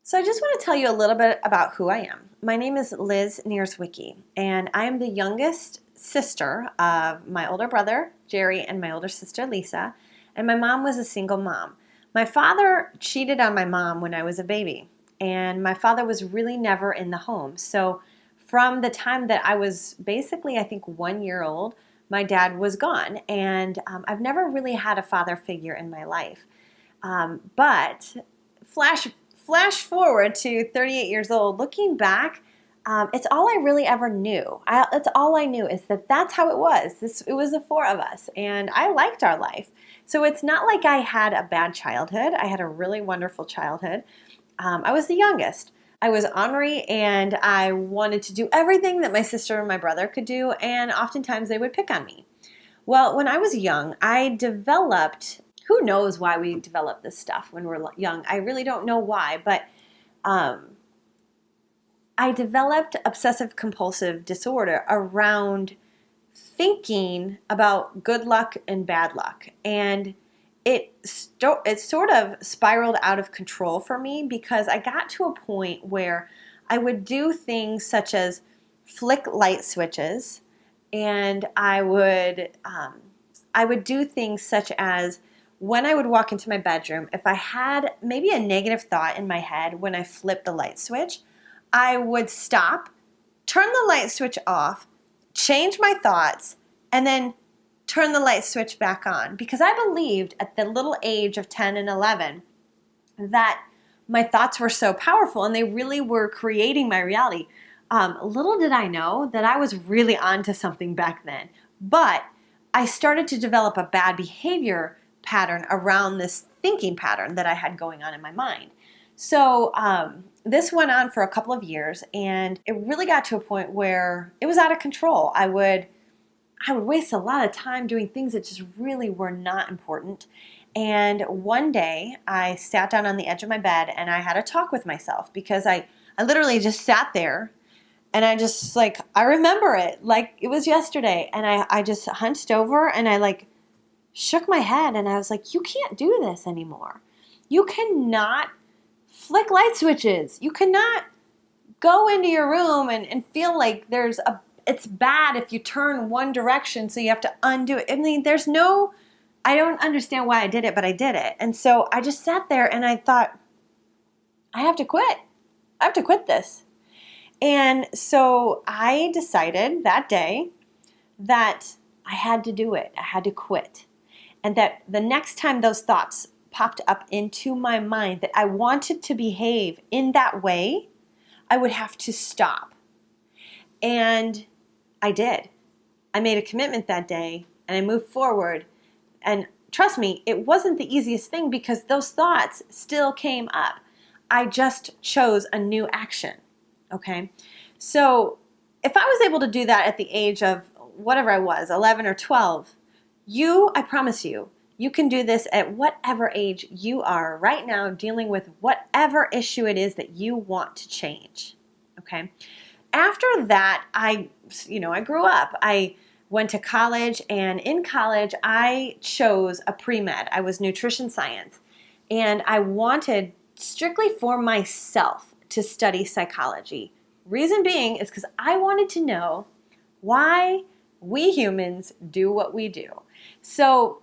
So I just want to tell you a little bit about who I am. My name is Liz Nierzwicki, and I am the youngest sister of my older brother, Jerry, and my older sister, Lisa, and my mom was a single mom. My father cheated on my mom when I was a baby, and my father was really never in the home. So from the time that I was basically, I think, 1 year old, my dad was gone, and I've never really had a father figure in my life. But flash forward to 38 years old, looking back, it's all I really ever knew. It's all I knew is that that's how it was. It was the four of us, and I liked our life. So it's not like I had a bad childhood. I had a really wonderful childhood. I was the youngest. I was ornery, and I wanted to do everything that my sister and my brother could do, and oftentimes they would pick on me. Well, when I was young, I developed, who knows why we develop this stuff when we're young? I really don't know why, but I developed obsessive compulsive disorder around thinking about good luck and bad luck. And it sort of spiraled out of control for me because I got to a point where I would do things such as flick light switches, and I would do things such as when I would walk into my bedroom, if I had maybe a negative thought in my head when I flipped the light switch, I would stop, turn the light switch off, change my thoughts, and then turn the light switch back on. Because I believed at the little age of 10 and 11 that my thoughts were so powerful and they really were creating my reality. Little did I know that I was really onto something back then. But I started to develop a bad behavior pattern around this thinking pattern that I had going on in my mind. So this went on for a couple of years, and it really got to a point where it was out of control. I would waste a lot of time doing things that just really were not important. And one day I sat down on the edge of my bed and I had a talk with myself because I literally just sat there. And I remember it like it was yesterday. And I just hunched over and I shook my head and I was like, you can't do this anymore. You cannot flick light switches. You cannot go into your room and feel like it's bad if you turn one direction, so you have to undo it. I mean, I don't understand why I did it, but I did it. And so I just sat there and I thought, I have to quit. I have to quit this. And so I decided that day that I had to do it. I had to quit. And that the next time those thoughts popped up into my mind that I wanted to behave in that way, I would have to stop. And I did. I made a commitment that day and I moved forward. And trust me, it wasn't the easiest thing because those thoughts still came up. I just chose a new action. Okay? So if I was able to do that at the age of whatever I was, 11 or 12, I promise you, you can do this at whatever age you are right now, dealing with whatever issue it is that you want to change. Okay? After that, I grew up. I went to college, and in college, I chose a pre-med. I was nutrition science, and I wanted strictly for myself to study psychology. Reason being is because I wanted to know why we humans do what we do. So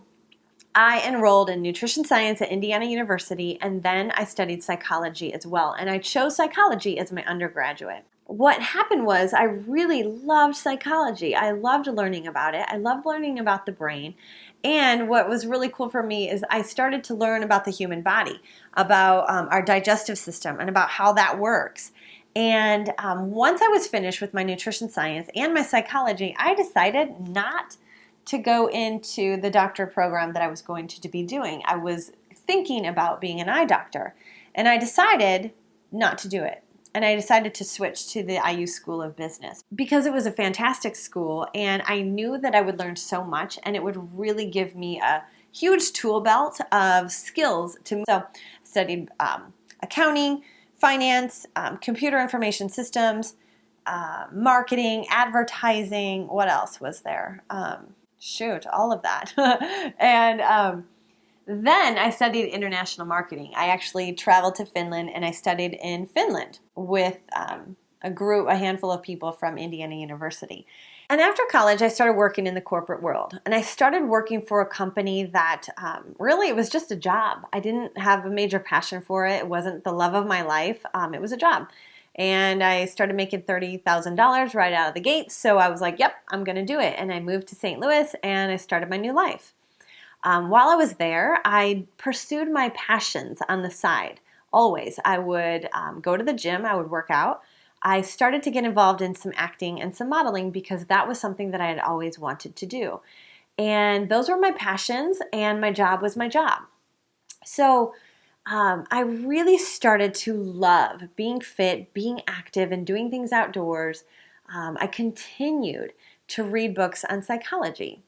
I enrolled in nutrition science at Indiana University, and then I studied psychology as well. And I chose psychology as my undergraduate. What happened was I really loved psychology. I loved learning about it. I loved learning about the brain. And what was really cool for me is I started to learn about the human body, about our digestive system, and about how that works. And once I was finished with my nutrition science and my psychology, I decided not to go into the doctor program that I was going to be doing. I was thinking about being an eye doctor, and I decided not to do it. And I decided to switch to the IU School of Business because it was a fantastic school, and I knew that I would learn so much, and it would really give me a huge tool belt of skills. So I studied accounting, finance, computer information systems, marketing, advertising. What else was there? All of that. And Then I studied international marketing. I actually traveled to Finland and I studied in Finland with a handful of people from Indiana University. And after college, I started working in the corporate world. And I started working for a company that really, it was just a job. I didn't have a major passion for it. It wasn't the love of my life. It was a job. And I started making $30,000 right out of the gate. So I was like, yep, I'm going to do it. And I moved to St. Louis and I started my new life. While I was there, I pursued my passions on the side. Always. I would go to the gym. I would work out. I started to get involved in some acting and some modeling because that was something that I had always wanted to do. And those were my passions, and my job was my job. So I really started to love being fit, being active, and doing things outdoors. I continued to read books on psychology.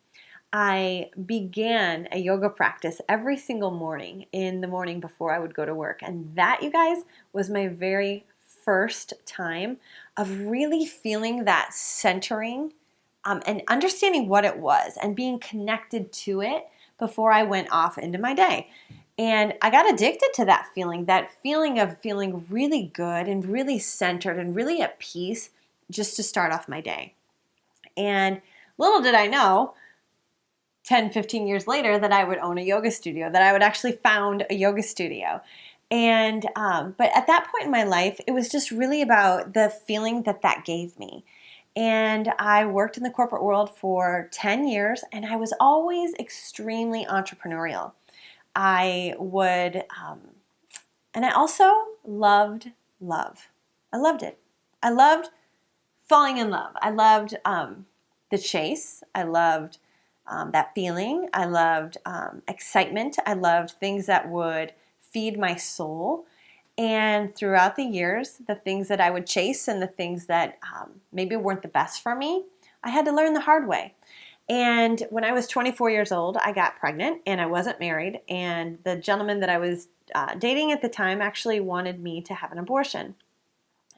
I began a yoga practice every single morning in the morning before I would go to work. And that, you guys, was my very first time of really feeling that centering and understanding what it was and being connected to it before I went off into my day. And I got addicted to that feeling of feeling really good and really centered and really at peace just to start off my day. And little did I know, 10, 15 years later, that I would own a yoga studio, that I would actually found a yoga studio. And, but at that point in my life, it was just really about the feeling that gave me. And I worked in the corporate world for 10 years, and I was always extremely entrepreneurial. I would, and I also loved love. I loved it. I loved falling in love. I loved the chase. I loved that feeling. I loved excitement. I loved things that would feed my soul. And throughout the years, the things that I would chase and the things that maybe weren't the best for me, I had to learn the hard way. And when I was 24 years old, I got pregnant and I wasn't married. And the gentleman that I was dating at the time actually wanted me to have an abortion.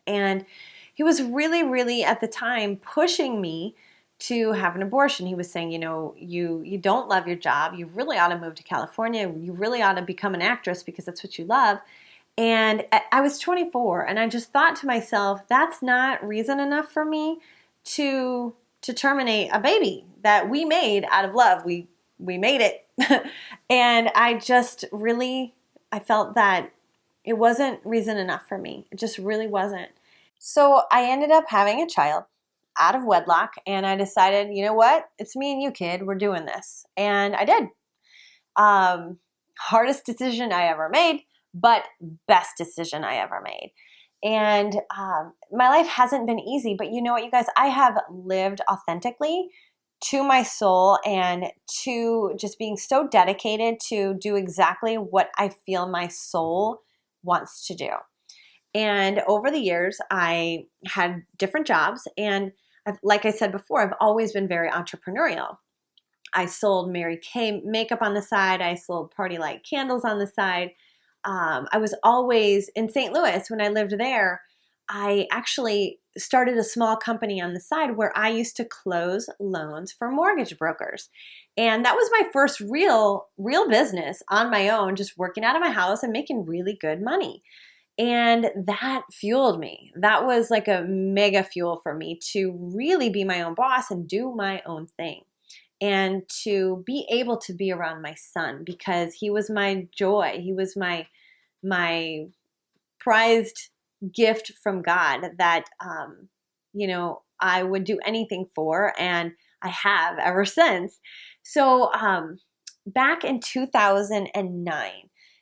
And he was really, really at the time pushing me to have an abortion. He was saying, you don't love your job. You really ought to move to California. You really ought to become an actress because that's what you love. And I was 24 and I just thought to myself, that's not reason enough for me to terminate a baby that we made out of love. We made it. And I felt that it wasn't reason enough for me. It just really wasn't. So I ended up having a child out of wedlock, and I decided, you know what? It's me and you, kid. We're doing this. And I did. Hardest decision I ever made, but best decision I ever made. And my life hasn't been easy, but you know what, you guys? I have lived authentically to my soul and to just being so dedicated to do exactly what I feel my soul wants to do. And over the years, I had different jobs, and like I said before, I've always been very entrepreneurial. I sold Mary Kay makeup on the side. I sold Party Light candles on the side. I was always in St. Louis when I lived there. I actually started a small company on the side where I used to close loans for mortgage brokers. And that was my first real business on my own, just working out of my house and making really good money. And that fueled me. That was like a mega fuel for me to really be my own boss and do my own thing. And to be able to be around my son because he was my joy. He was my prized gift from God that, I would do anything for, and I have ever since. So back in 2009,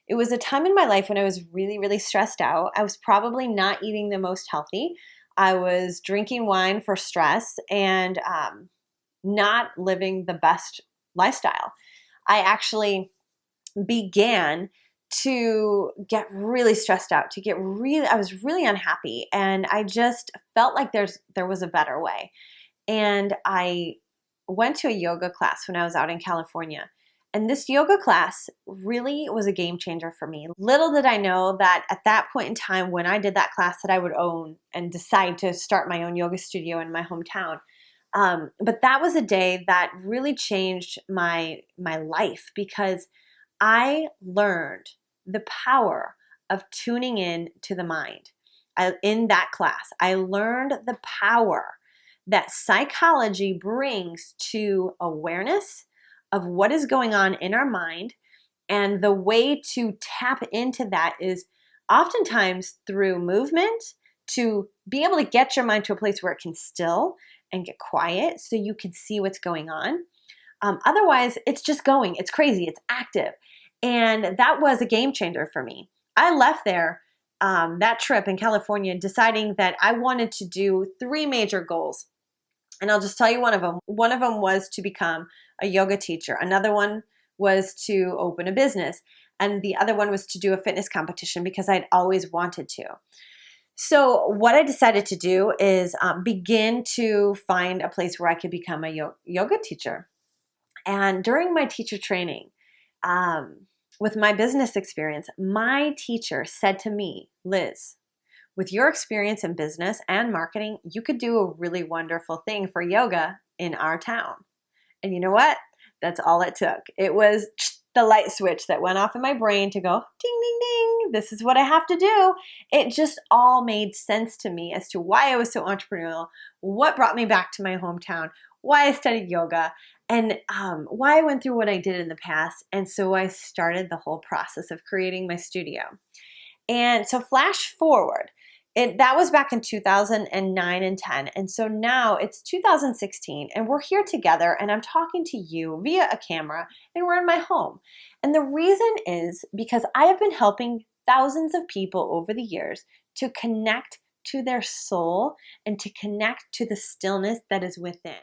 it was a time in my life when I was really, really stressed out. I was probably not eating the most healthy. I was drinking wine for stress and not living the best lifestyle. I actually began to get really stressed out, I was really unhappy, and I just felt like there was a better way. And I went to a yoga class when I was out in California. And this yoga class really was a game changer for me. Little did I know that at that point in time when I did that class that I would own and decide to start my own yoga studio in my hometown. But that was a day that really changed my life because I learned the power of tuning in to the mind. In that class, I learned the power that psychology brings to awareness of what is going on in our mind. And the way to tap into that is oftentimes through movement, to be able to get your mind to a place where it can still and get quiet so you can see what's going on. Otherwise, it's just going. It's crazy. It's active. And that was a game changer for me. I left there, that trip in California, deciding that I wanted to do 3 major goals. And I'll just tell you one of them. One of them was to become a yoga teacher. Another one was to open a business. And the other one was to do a fitness competition because I'd always wanted to. So what I decided to do is begin to find a place where I could become a yoga teacher. And during my teacher training, with my business experience, my teacher said to me, Liz, with your experience in business and marketing, you could do a really wonderful thing for yoga in our town. And you know what? That's all it took. It was the light switch that went off in my brain to go, ding, ding, ding, this is what I have to do. It just all made sense to me as to why I was so entrepreneurial, what brought me back to my hometown, why I studied yoga, and why I went through what I did in the past. And so I started the whole process of creating my studio. And so flash forward, that was back in 2009 and 10. And so now it's 2016 and we're here together and I'm talking to you via a camera and we're in my home. And the reason is because I have been helping thousands of people over the years to connect to their soul and to connect to the stillness that is within.